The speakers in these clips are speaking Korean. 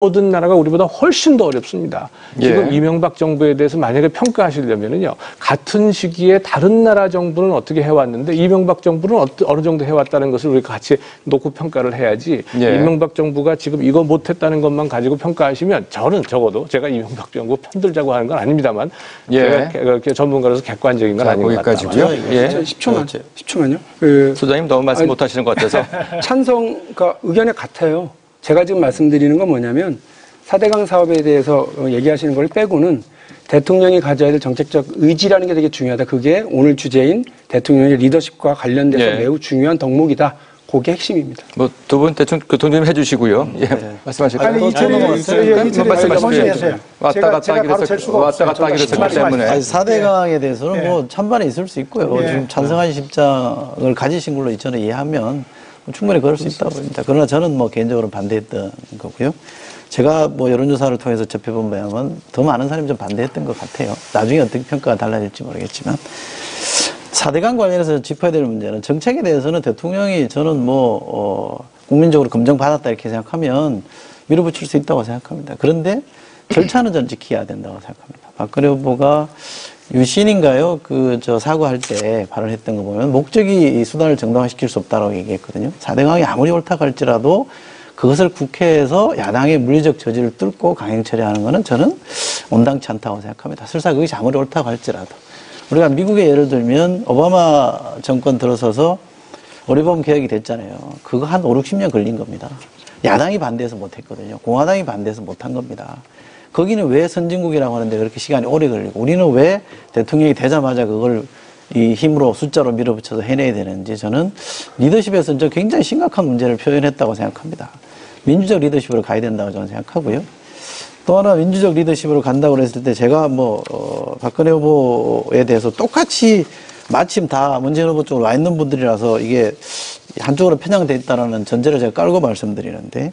모든 나라가 우리보다 훨씬 더 어렵습니다. 지금 이명박 정부에 대해서 만약에 평가하시려면요, 같은 시기에 다른 나라 정부는 어떻게 해왔는데 이명박 정부는 어느 정도 해왔다는 것을 우리가 같이 놓고 평가를 해야지. 이명박 정부가 지금 이거 못했다는 것만 가지고 평가하시면 저는 적어도 제가 이명박 정부 편들자고 하는 건 아닙니다만 제가 그렇게 전문가로서 객관적인 건 아닌 것 같다. 10초만요. 소장님 너무 말씀 못하시는 것 같아서. 찬성과 의견이 같아요. 제가 지금 말씀드리는 건 뭐냐면 4대강 사업에 대해서 얘기하시는 걸 빼고는 대통령이 가져야 될 정책적 의지라는 게 되게 중요하다. 그게 오늘 주제인 대통령의 리더십과 관련돼서 매우 중요한 덕목이다. 그게 핵심입니다. 뭐 두 분 대충 교통 좀 해주시고요. 말씀하실까요? 말씀하시죠. 왔다 갔다 하기로 했기 때문에. 4대강에 대해서는 뭐 찬반이 있을 수 있고요. 지금 찬성하신 입장을 가지신 걸로 저는 이해하면 충분히 그럴 수 있다고 봅니다. 그러나 저는 뭐 개인적으로 반대했던 거고요. 제가 뭐 여론조사를 통해서 접해본 바에는 더 많은 사람이 좀 반대했던 것 같아요. 나중에 어떻게 평가가 달라질지 모르겠지만. 4대강 관련해서 짚어야 될 문제는 정책에 대해서는 대통령이 저는 국민적으로 검증받았다 이렇게 생각하면 밀어붙일 수 있다고 생각합니다. 그런데 절차는 전 지켜야 된다고 생각합니다. 박근혜 후보가 유신인가요? 사과할 때 발언했던 거 보면 목적이 이 수단을 정당화시킬 수 없다고 얘기했거든요. 4대강이 아무리 옳다고 할지라도 그것을 국회에서 야당의 물리적 저지를 뚫고 강행 처리하는 것은 저는 온당치 않다고 생각합니다. 설사 그것이 아무리 옳다고 할지라도. 우리가 미국의 예를 들면 오바마 정권 들어서서 어리범 개혁이 됐잖아요. 그거 한 5, 60년 걸린 겁니다. 야당이 반대해서 못했거든요. 공화당이 반대해서 못한 겁니다. 거기는 왜 선진국이라고 하는데 그렇게 시간이 오래 걸리고 우리는 왜 대통령이 되자마자 그걸 이 힘으로 숫자로 밀어붙여서 해내야 되는지 저는 리더십에서는 저 굉장히 심각한 문제를 표현했다고 생각합니다. 민주적 리더십으로 가야 된다고 저는 생각하고요. 또 하나 민주적 리더십으로 간다고 그랬을 때 제가 박근혜 후보에 대해서 똑같이 마침 다 문재인 후보 쪽으로 와 있는 분들이라서 이게 한쪽으로 편향돼 있다는 전제를 제가 깔고 말씀드리는데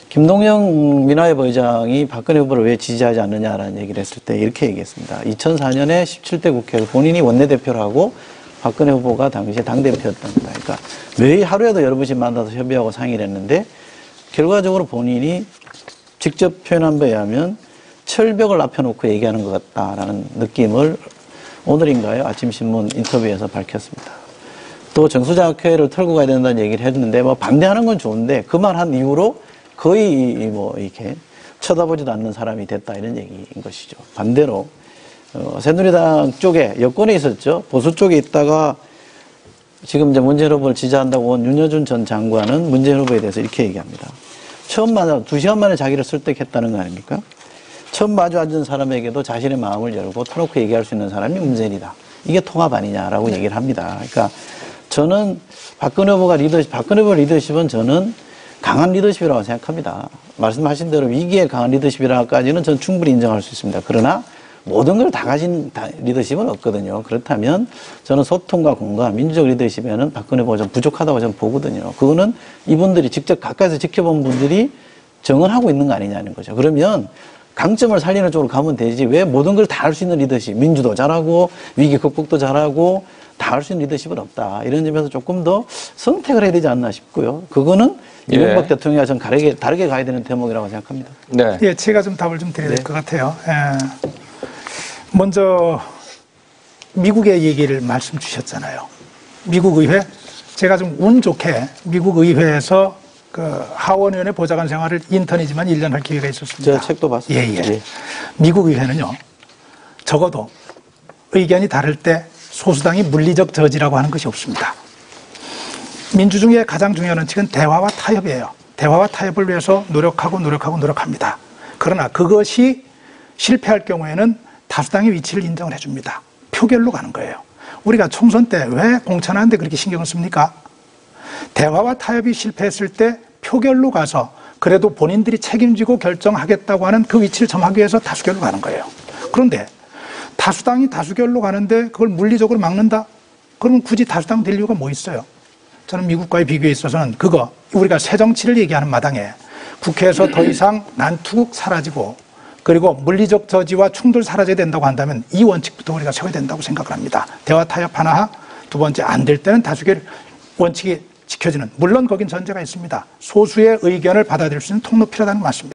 김동영 민화회부 의장이 박근혜 후보를 왜 지지하지 않느냐라는 얘기를 했을 때 이렇게 얘기했습니다. 2004년에 17대 국회에서 본인이 원내대표를 하고 박근혜 후보가 당시에 당대표였던 겁니다. 그러니까 매일 하루에도 여러 번씩 만나서 협의하고 상의를 했는데 결과적으로 본인이 직접 표현한 바에 의하면 철벽을 앞에 놓고 얘기하는 것 같다라는 느낌을 오늘인가요? 아침신문 인터뷰에서 밝혔습니다. 또 정수장학회를 털고 가야 된다는 얘기를 했는데 반대하는 건 좋은데 그 말 한 이후로 거의 이렇게 쳐다보지도 않는 사람이 됐다 이런 얘기인 것이죠. 반대로 새누리당 쪽에 여권에 있었죠. 보수 쪽에 있다가 지금 이제 문재인 후보를 지지한다고 온 윤여준 전 장관은 문재인 후보에 대해서 이렇게 얘기합니다. 처음 만나 2시간 만에 자기를 설득했다는 거 아닙니까? 처음 마주 앉은 사람에게도 자신의 마음을 열고 터놓고 얘기할 수 있는 사람이 문재인이다. 이게 통합 아니냐라고 얘기를 합니다. 그러니까 저는 박근혜 후보 리더십은 저는 강한 리더십이라고 생각합니다. 말씀하신 대로 위기에 강한 리더십이라까지는 저는 충분히 인정할 수 있습니다. 그러나 모든 걸 다 가진 리더십은 없거든요. 그렇다면 저는 소통과 공감, 민주적 리더십에는 박근혜 후보가 좀 부족하다고 저는 보거든요. 그거는 이분들이 직접 가까이서 지켜본 분들이 정언하고 있는 거 아니냐는 거죠. 그러면 강점을 살리는 쪽으로 가면 되지 왜 모든 걸 다 할 수 있는 리더십, 민주도 잘하고 위기 극복도 잘하고 다 할 수 있는 리더십은 없다. 이런 점에서 조금 더 선택을 해야 되지 않나 싶고요. 그거는 이명박 대통령과 좀 다르게 가야 되는 대목이라고 생각합니다. 네. 예, 제가 좀 답을 좀 드려야 될 것 같아요. 먼저 미국의 얘기를 말씀 주셨잖아요. 미국 의회. 제가 좀 운 좋게 미국 의회에서 하원 의원의 보좌관 생활을 인턴이지만 1년 할 기회가 있었습니다. 제가 책도 봤습니다. 예. 미국 의회는요. 적어도 의견이 다를 때 소수당이 물리적 저지라고 하는 것이 없습니다. 민주 중에 가장 중요한 원칙은 대화와 타협이에요. 대화와 타협을 위해서 노력합니다. 그러나 그것이 실패할 경우에는 다수당의 위치를 인정을 해줍니다. 표결로 가는 거예요. 우리가 총선 때 왜 공천하는데 그렇게 신경을 씁니까? 대화와 타협이 실패했을 때 표결로 가서 그래도 본인들이 책임지고 결정하겠다고 하는 그 위치를 점하기 위해서 다수결로 가는 거예요. 그런데 다수당이 다수결로 가는데 그걸 물리적으로 막는다? 그러면 굳이 다수당 될 이유가 뭐 있어요? 저는 미국과의 비교에 있어서는 우리가 새정치를 얘기하는 마당에 국회에서 더 이상 난투국 사라지고 그리고 물리적 저지와 충돌 사라져야 된다고 한다면 이 원칙부터 우리가 세워야 된다고 생각을 합니다. 대화 타협 하나, 두 번째 안 될 때는 다수결 원칙이 지켜지는, 물론 거긴 전제가 있습니다. 소수의 의견을 받아들일 수 있는 통로 필요하다는 거 맞습니다.